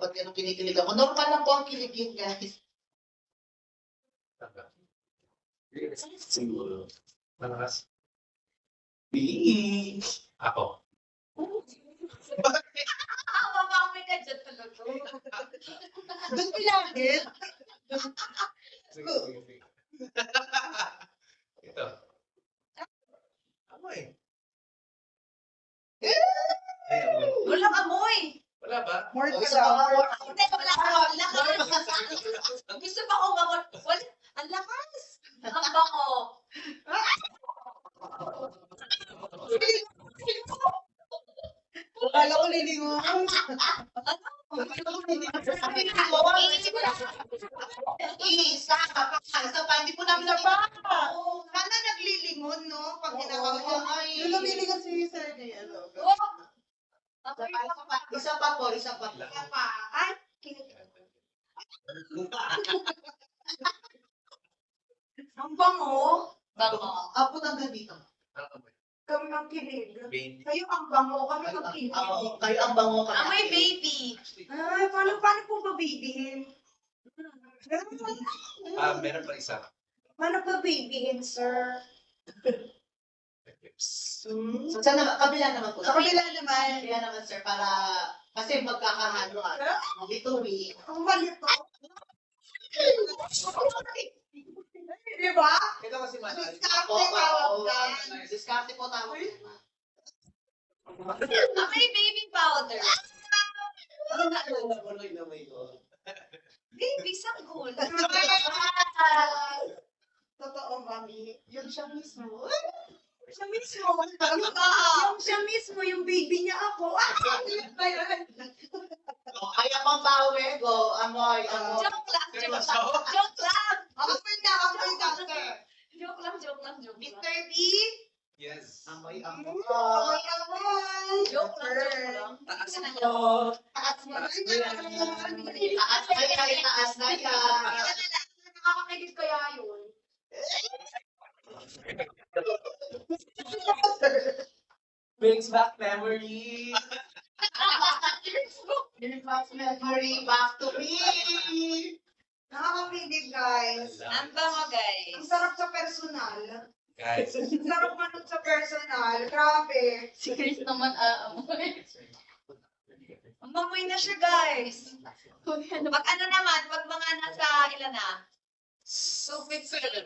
pag ano kinikilig ako. Normal lang po ang kilig yun, guys. Siguro. Malakas. Beach. Ako. Mami ka dyan talaga. Doon pilagin. Sige. Ito. Amoy. Walang amoy. Wala ba? More Hindi, wala ka. Gusto ba akong bangon? Wala. Ang lakas. Ang bango. Akala ko lilingon. Isa pa, hindi po namin napa. Sana naglilingon, no? Pag ginagawa niya, ay... Yung lumiligan si Sir Jay, ano? Isa pa po. Ay, kinig. Ang bango. Bango. Apo hanggang dito. Kami ang kinig. Baby. Kayo ang bango, kami ang kinig. Ako, kayo ang bango ka. Amoy baby. Ay, paano po ba babyhin? Meron pa isa. Paano ba babyhin, sir? Lips. So, sa kabila naman po. Sa kabila naman. Kabila naman, sir, para... Kasi magkakahalo bituwi. Ang malito. Di ba? Ito kasi mahal. Diskarte po tawag. Amoy baby powder. Ano na may ko? Baby sanggol. Totoo, mami. Yun siya mismo. Siya mismo. Yung siya mismo, yung baby niya ako. Kaya pang bawi, go. Amoy. Joke lang. Joke lang. Amoy ka, sir. Joke lang. Mr. B? Yes. Amoy. Amoy. Joke lang. Taas na Taas mo na yan. Taas na yan. Nakakakilig kaya yun. Brings back memories. Memory back to me. Nakakapilig, guys. Ang bango, guys. Ang sarap sa personal. Guys. Ang sarap manong sa personal. Grabe. Si Chris naman aamoy. Umamoy na siya, guys. Pag ano naman, pag mga nasa ilan na? 250.